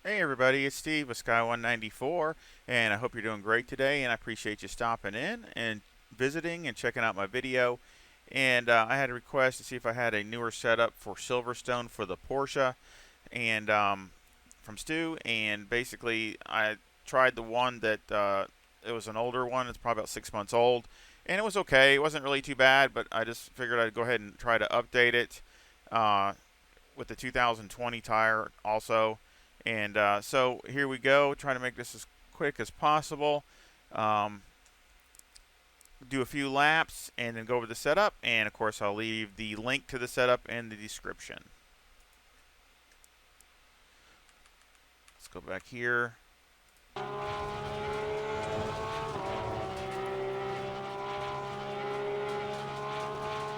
Hey everybody, it's Steve with Sky194, and I hope you're doing great today, and I appreciate you stopping in and visiting and checking out my video. And I had a request to see if I had a newer setup for Silverstone for the Porsche, and from Stu, and basically I tried the one that it was an older one. It's probably about 6 months old, and it was okay. It wasn't really too bad, but I just figured I'd go ahead and try to update it uh, with the 2020 tire also. And so here we go, trying to make this as quick as possible. Um, do a few laps and then go over the setup. And of course, I'll leave the link to the setup in the description. Let's go back here.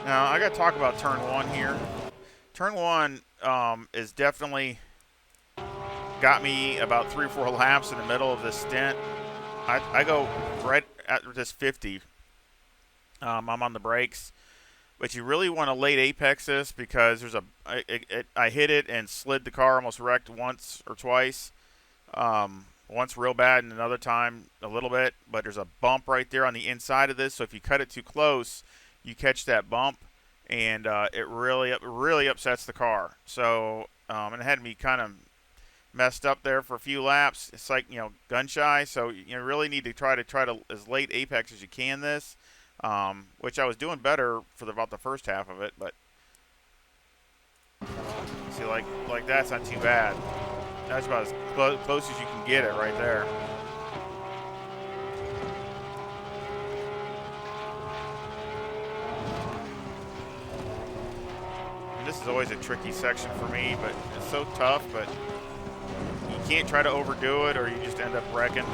Now, I got to talk about turn one here. Turn one is definitely got me about 3 or 4 laps in the middle of this stint. I go right at this 50. I'm on the brakes, but you really want to late apex this because I hit it and slid the car, almost wrecked once or twice. Once real bad and another time a little bit, but there's a bump right there on the inside of this, so if you cut it too close, you catch that bump, and it really upsets the car. So and it had me kind of messed up there for a few laps. It's like, gun shy, so you really need to try to as late apex as you can this, which I was doing better for about the first half of it, but see, like that's not too bad. That's about as close as you can get it right there. And this is always a tricky section for me, but it's so tough, but you can't try to overdo it or you just end up wrecking.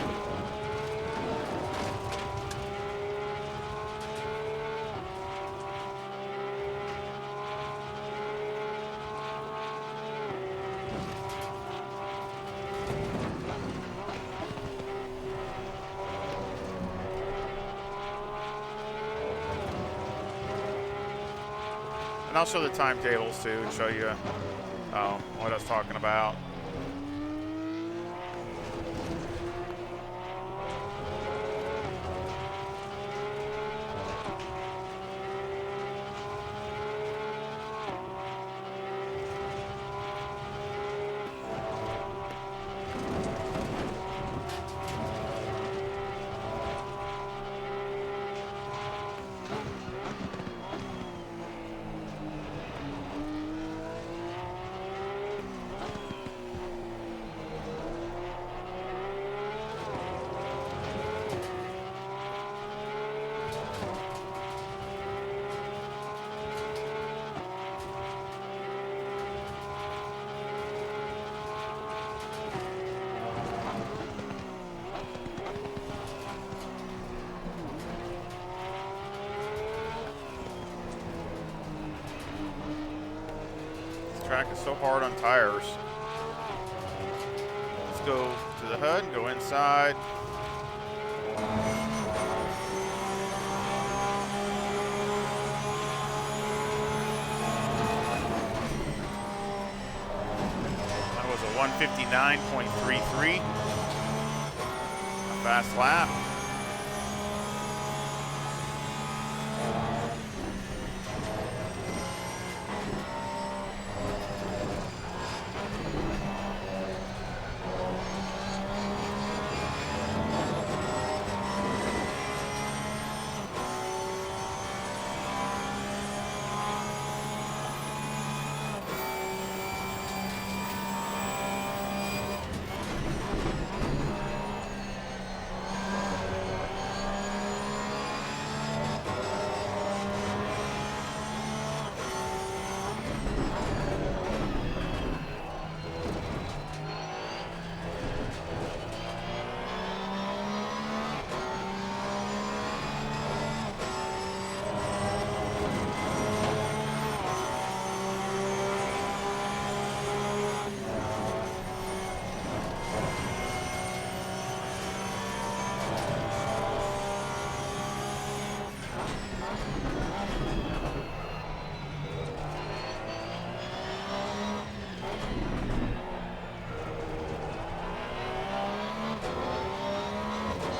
And I'll show the timetables too and show you what I was talking about. Track is so hard on tires. Let's go to the HUD and go inside. That was a 159.33. A fast lap.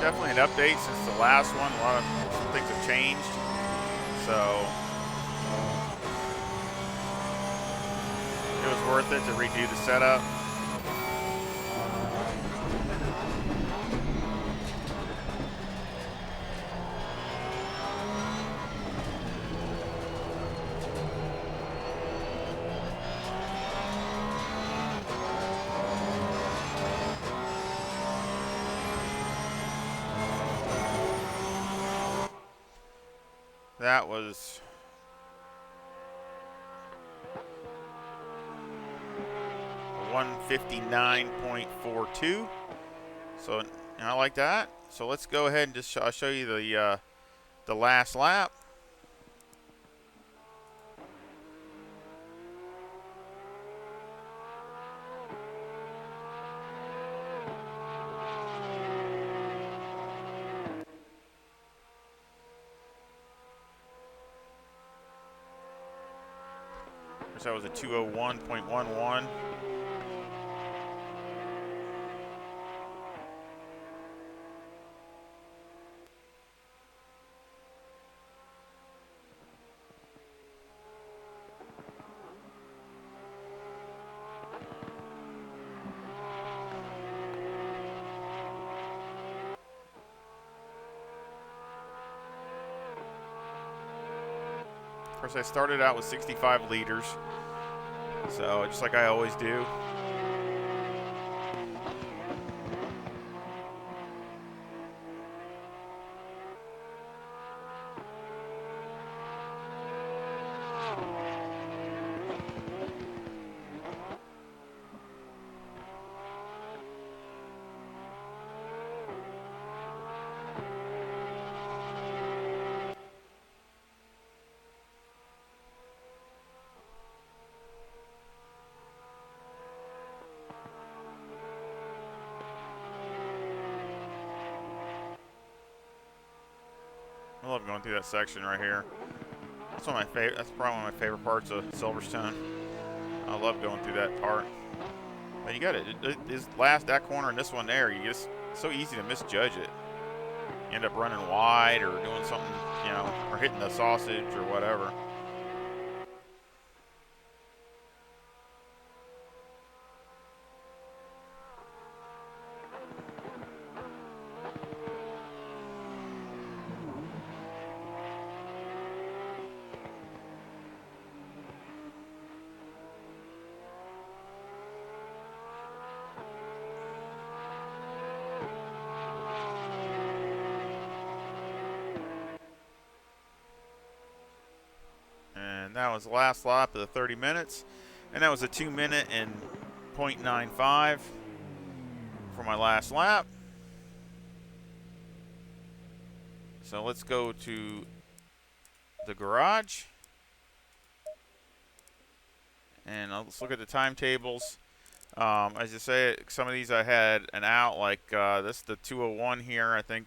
definitely an update since the last one. A lot of things have changed. So it was worth it to redo the setup. That was $159.42. So I like that. So let's go ahead and just I'll show you the last lap. So that was a 201.11. Of course, I started out with 65 liters, so just like I always do. I love going through that section right here. That's one of my favorite. That's probably one of my favorite parts of Silverstone. I love going through that part. But you got it. This that corner and this one there, you just it's so easy to misjudge it. You end up running wide or doing something, you know, or hitting the sausage or whatever. And that was the last lap of the 30 minutes. And that was a 2 minute and 0.95 for my last lap. So let's go to the garage. And let's look at the timetables. As you say, some of these I had an out, like this, the 201 here. I think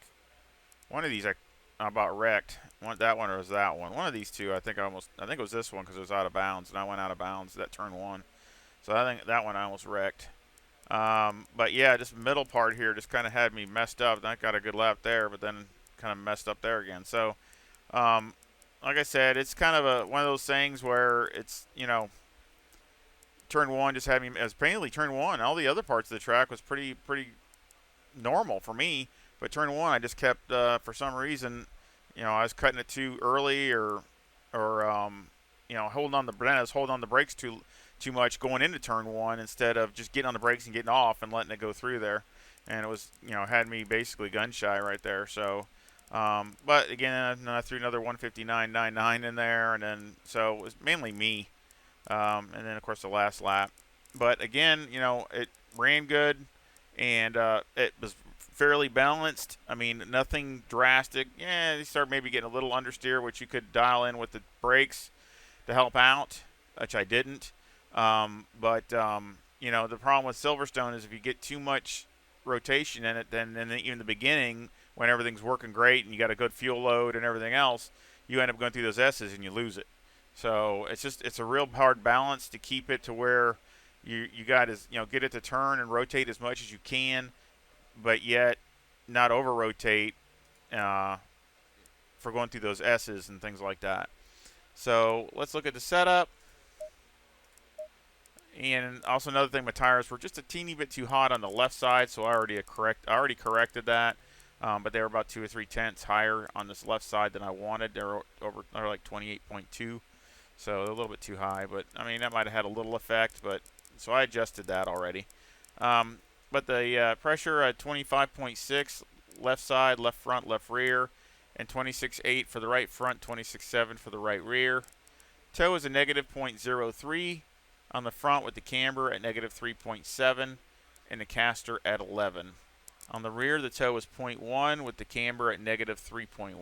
one of these I about wrecked. That one or was that one? One of these two. I think it was this one because it was out of bounds, and I went out of bounds that turn one. So I think that one I almost wrecked. But yeah, just middle part here just kind of had me messed up. I got a good lap there, but then kind of messed up there again. So, like I said, it's kind of one of those things where it's, you know, turn one just had me as painfully turn one. All the other parts of the track was pretty normal for me, but turn one I just kept for some reason, you know, I was cutting it too early or you know, holding on the brakes too much going into turn one instead of just getting on the brakes and getting off and letting it go through there. And it was, you know, had me basically gun shy right there. So, but again, I threw another 159.99 in there, and then so it was mainly me. And then of course the last lap. But again, you know, it ran good, and it was fairly balanced. I mean, nothing drastic. Yeah, you start maybe getting a little understeer, which you could dial in with the brakes to help out, which I didn't. You know, the problem with Silverstone is if you get too much rotation in it, then even the beginning, when everything's working great and you got a good fuel load and everything else, you end up going through those S's and you lose it. So it's a real hard balance to keep it to where you got to, you know, get it to turn and rotate as much as you can, but yet not over rotate for going through those S's and things like that. So let's look at the setup. And also another thing, my tires were just a teeny bit too hot on the left side, so I already corrected that. But they were about 2 or 3 tenths higher on this left side than I wanted. They're like 28.2, so they're a little bit too high. But I mean, that might have had a little effect. But so I adjusted that already. But the pressure at 25.6 left side, left front, left rear, and 26.8 for the right front, 26.7 for the right rear. Toe is a negative 0.03 on the front with the camber at negative 3.7 and the caster at 11. On the rear, the toe is 0.1 with the camber at negative 3.1.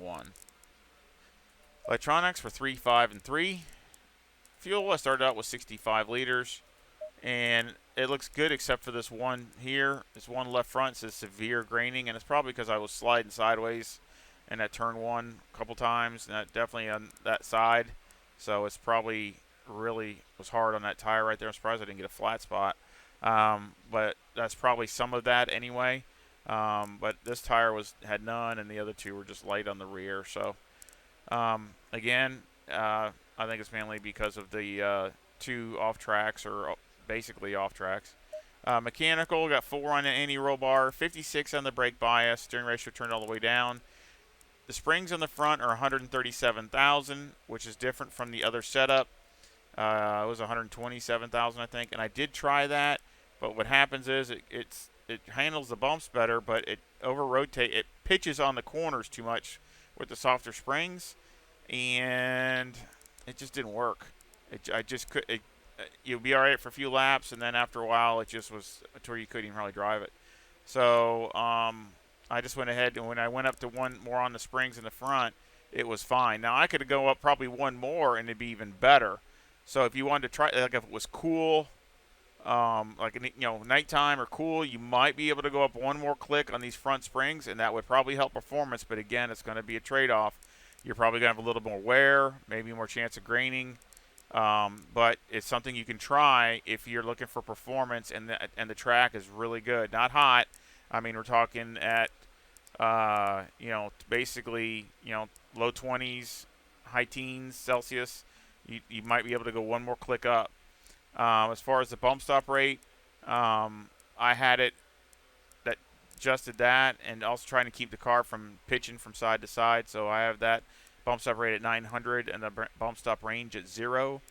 Electronics were 3, 5, and 3. Fuel, I started out with 65 liters. And it looks good except for this one here. This one left front says severe graining, and it's probably because I was sliding sideways in that turn 1 a couple times, and that definitely on that side. So it's probably really was hard on that tire right there. I'm surprised I didn't get a flat spot. But that's probably some of that anyway. But this tire had none, and the other two were just light on the rear. So again, I think it's mainly because of the 2 off tracks, or basically off tracks. Mechanical, got 4 on the anti-roll bar, 56 on the brake bias, steering ratio turned all the way down. The springs on the front are 137,000, which is different from the other setup. It was 127,000, I think, and I did try that. But what happens is it handles the bumps better, but it it pitches on the corners too much with the softer springs, and it just didn't work. You'll be all right for a few laps, and then after a while, it just was to where you couldn't even really drive it. So I just went ahead, and when I went up to one more on the springs in the front, it was fine. Now I could go up probably one more, and it'd be even better. So if you wanted to try, like if it was cool, nighttime or cool, you might be able to go up one more click on these front springs, and that would probably help performance. But again, it's going to be a trade-off. You're probably going to have a little more wear, maybe more chance of graining. But it's something you can try if you're looking for performance, and the track is really good. Not hot. I mean, we're talking at basically low 20s, high teens Celsius. You might be able to go one more click up. As far as the bump stop rate, I had it that adjusted that, and also trying to keep the car from pitching from side to side. So I have that bump stop rate at 900 and the bump stop range at 0.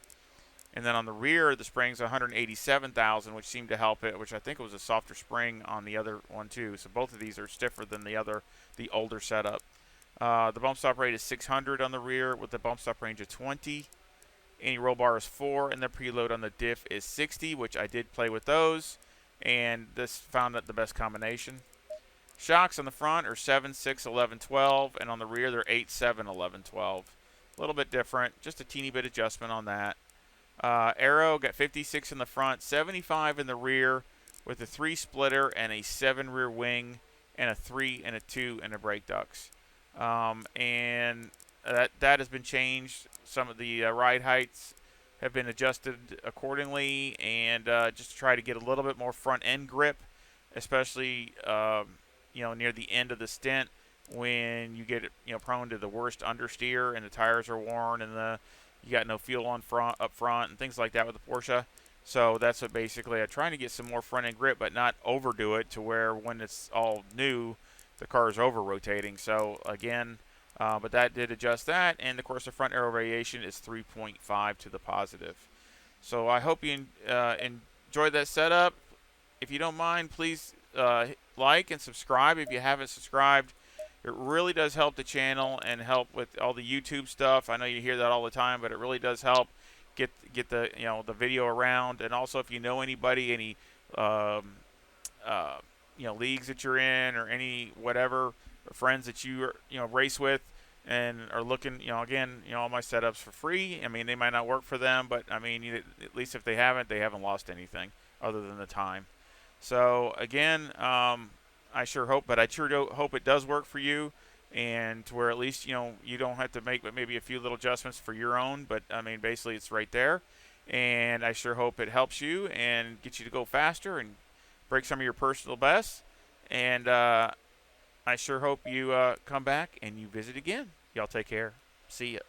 And then on the rear, the spring's 187,000, which seemed to help it, which I think it was a softer spring on the other one too. So both of these are stiffer than the older setup. The bump stop rate is 600 on the rear with the bump stop range of 20. Anti-roll bar is 4, and the preload on the diff is 60, which I did play with those, and this found that the best combination. Shocks on the front are 7, 6, 11, 12, and on the rear they're 8, 7, 11, 12. A little bit different, just a teeny bit adjustment on that. Aero got 56 in the front, 75 in the rear, with a 3 splitter and a 7 rear wing, and a 3 and a 2 in the brake ducts. And that has been changed. Some of the ride heights have been adjusted accordingly, and just to try to get a little bit more front end grip, especially near the end of the stint when you get prone to the worst understeer and the tires are worn and you got no fuel up front and things like that with the Porsche. So that's what basically I'm trying to get some more front end grip, but not overdo it to where when it's all new, the car is over rotating. So again. But that did adjust that, and of course the front aero variation is 3.5 to the positive. So I hope you enjoyed that setup. If you don't mind, please like and subscribe if you haven't subscribed. It really does help the channel and help with all the YouTube stuff. I know you hear that all the time, but it really does help get the the video around. And also, if you know anybody, any leagues that you're in or any whatever. Friends that you race with and are looking, again, all my setups for free. I mean, they might not work for them, but I mean, at least if they haven't lost anything other than the time. So again, I sure hope it does work for you, and to where at least you don't have to make but maybe a few little adjustments for your own. But I mean, basically, it's right there, and I sure hope it helps you and gets you to go faster and break some of your personal bests. And I sure hope you come back and you visit again. Y'all take care. See ya.